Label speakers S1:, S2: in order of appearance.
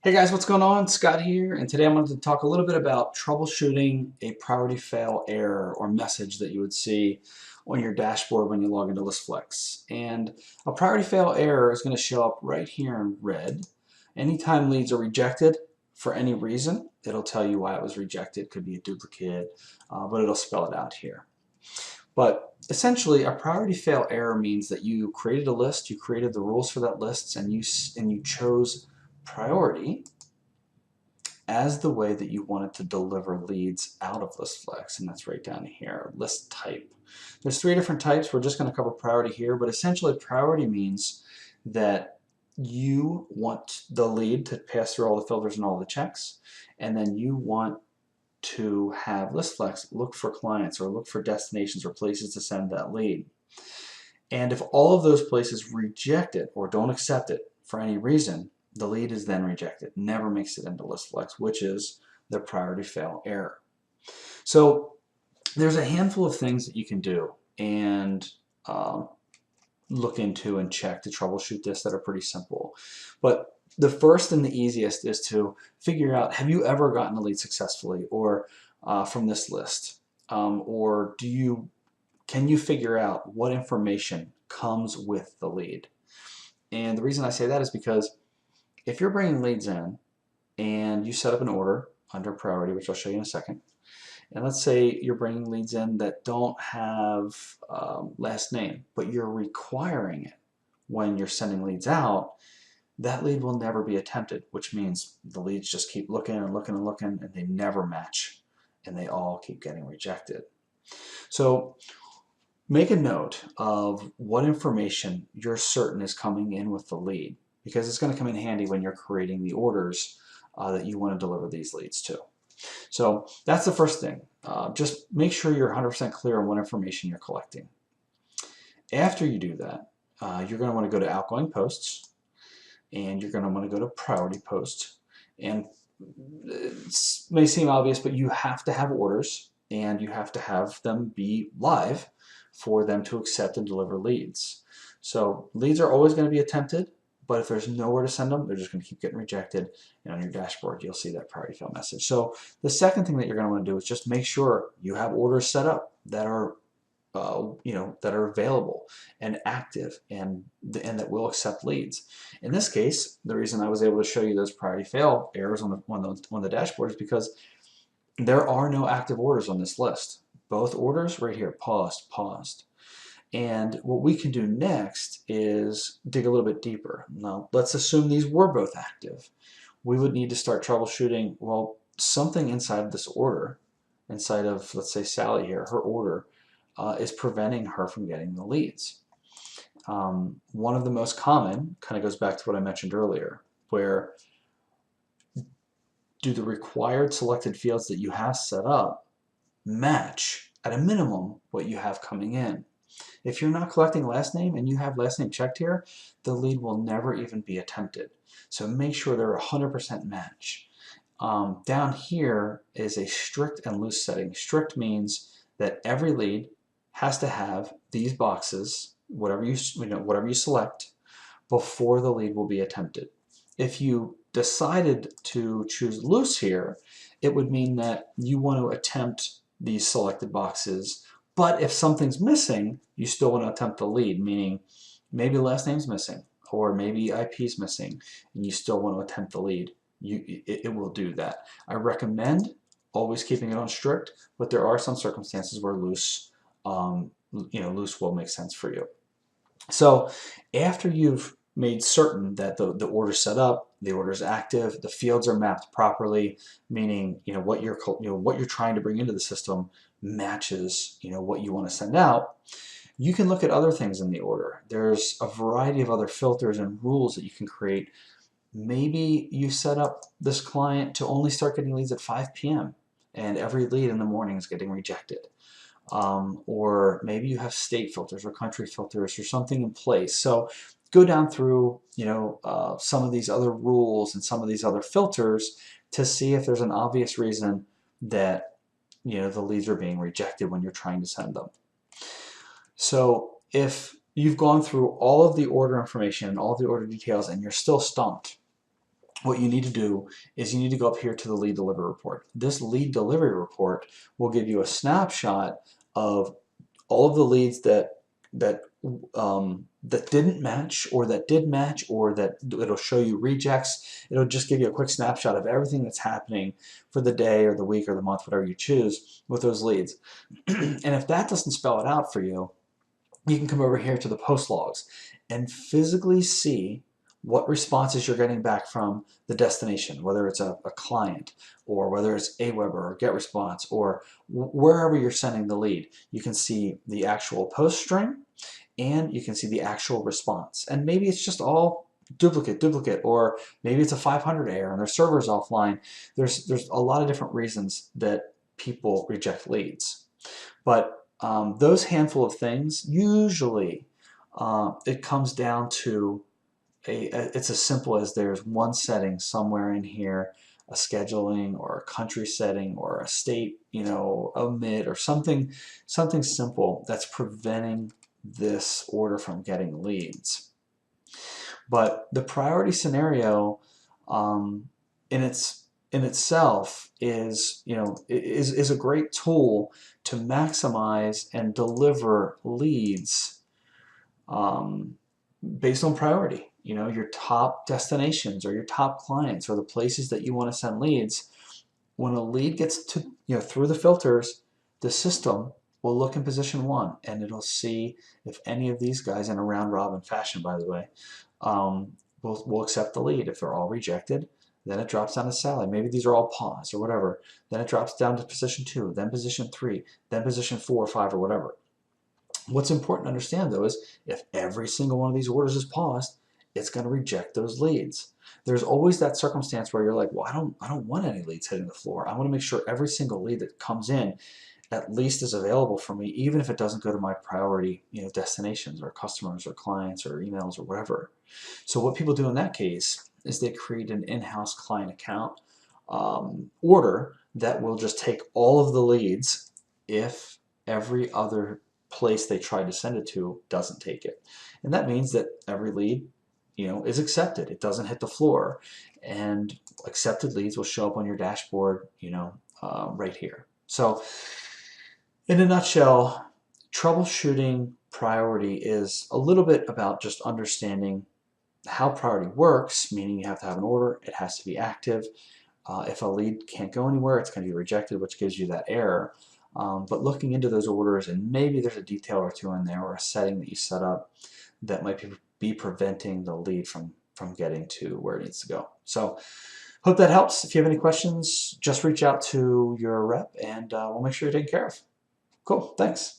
S1: Hey guys, what's going on? Scott here, and today I'm going to talk a little bit about troubleshooting a priority fail error or message that you would see on your dashboard when you log into Listflex. And a priority fail error is going to show up right here in red. Anytime leads are rejected for any reason, it'll tell you why it was rejected. It could be a duplicate, but it'll spell it out here. But essentially, a priority fail error means that you created a list, you created the rules for that list, and you chose priority as the way that you wanted to deliver leads out of Listflex, and that's right down here, list type. There's three different types. We're just going to cover priority here, but essentially priority means that you want the lead to pass through all the filters and all the checks, and then you want to have Listflex look for clients or look for destinations or places to send that lead. And if all of those places reject it or don't accept it for any reason, the lead is then rejected, never makes it into Listflex, which is the priority fail error. So there's a handful of things that you can do and look into and check to troubleshoot this that are pretty simple. But the first and the easiest is to figure out, have you ever gotten a lead successfully or from this list? Or can you figure out what information comes with the lead? And the reason I say that is because if you're bringing leads in and you set up an order under priority, which I'll show you in a second, and let's say you're bringing leads in that don't have last name, but you're requiring it when you're sending leads out, that lead will never be attempted, which means the leads just keep looking and looking and looking, and they never match, and they all keep getting rejected. So make a note of what information you're certain is coming in with the lead, because it's going to come in handy when you're creating the orders that you want to deliver these leads to. So that's the first thing. Just make sure you're 100% clear on what information you're collecting. After you do that, you're going to want to go to outgoing posts, and you're going to want to go to priority posts. And it may seem obvious, but you have to have orders, and you have to have them be live for them to accept and deliver leads. So leads are always going to be attempted, but if there's nowhere to send them, they're just going to keep getting rejected, and on your dashboard you'll see that priority fail message. So the second thing that you're going to want to do is just make sure you have orders set up that are that are available and active and that will accept leads. In this case, the reason I was able to show you those priority fail errors on the dashboard is because there are no active orders on this list. Both orders right here, paused. And what we can do next is dig a little bit deeper. Now, let's assume these were both active. We would need to start troubleshooting, well, something inside of this order, inside of, let's say, Sally here, her order, is preventing her from getting the leads. One of the most common kind of goes back to what I mentioned earlier, where do the required selected fields that you have set up match, at a minimum, what you have coming in? If you're not collecting last name and you have last name checked here, the lead will never even be attempted. So make sure they're 100% match. Down here is a strict and loose setting. Strict means that every lead has to have these boxes, whatever you select, before the lead will be attempted. If you decided to choose loose here, it would mean that you want to attempt these selected boxes, but if something's missing, you still want to attempt the lead, meaning maybe last name's missing or maybe IP's missing, and you still want to attempt the lead. It will do that. I recommend always keeping it on strict, but there are some circumstances where loose will make sense for you. So after you've made certain that the order's set up, the order's active, the fields are mapped properly, meaning what you're trying to bring into the system matches what you want to send out, you can look at other things in the order. There's a variety of other filters and rules that you can create. Maybe you set up this client to only start getting leads at 5 p.m. and every lead in the morning is getting rejected. Or maybe you have state filters or country filters or something in place. So go down through some of these other rules and some of these other filters to see if there's an obvious reason that the leads are being rejected when you're trying to send them. So if you've gone through all of the order information and all of the order details and you're still stumped, what you need to do is you need to go up here to the lead delivery report. This lead delivery report will give you a snapshot of all of the leads that that didn't match, or that did match, or that it'll show you rejects. It'll just give you a quick snapshot of everything that's happening for the day or the week or the month, whatever you choose, with those leads. And if that doesn't spell it out for you, you can come over here to the post logs and physically see what responses you're getting back from the destination, whether it's a client, or whether it's Aweber or GetResponse, or wherever you're sending the lead. You can see the actual post string, and you can see the actual response. And maybe it's just all duplicate, or maybe it's a 500 error and their server's offline. There's a lot of different reasons that people reject leads. But those handful of things, usually it comes down to it's as simple as there's one setting somewhere in here, a scheduling or a country setting or a state, omit, or something simple that's preventing this order from getting leads. But the priority scenario in itself is a great tool to maximize and deliver leads based on priority. Your top destinations or your top clients or the places that you want to send leads. When a lead gets to through the filters, the system will look in position 1 and it'll see if any of these guys, in a round robin fashion, by the way, will accept the lead. If they're all rejected, then it drops down to Sally. Maybe these are all paused or whatever. Then it drops down to position 2, then position 3, then position 4 or 5 or whatever. What's important to understand, though, is if every single one of these orders is paused, it's going to reject those leads. There's always that circumstance where you're like, well, I don't want any leads hitting the floor. I want to make sure every single lead that comes in at least is available for me, even if it doesn't go to my priority destinations or customers or clients or emails or whatever. So what people do in that case is they create an in-house client account order that will just take all of the leads if every other place they tried to send it to doesn't take it. And that means that every lead is accepted. It doesn't hit the floor, and accepted leads will show up on your dashboard right here. So in a nutshell, troubleshooting priority is a little bit about just understanding how priority works, meaning you have to have an order, it has to be active. If a lead can't go anywhere, it's going to be rejected, which gives you that error. But looking into those orders, and maybe there's a detail or two in there or a setting that you set up that might be preventing the lead from getting to where it needs to go. So hope that helps. If you have any questions, just reach out to your rep and we'll make sure you're taken care of. Cool, thanks.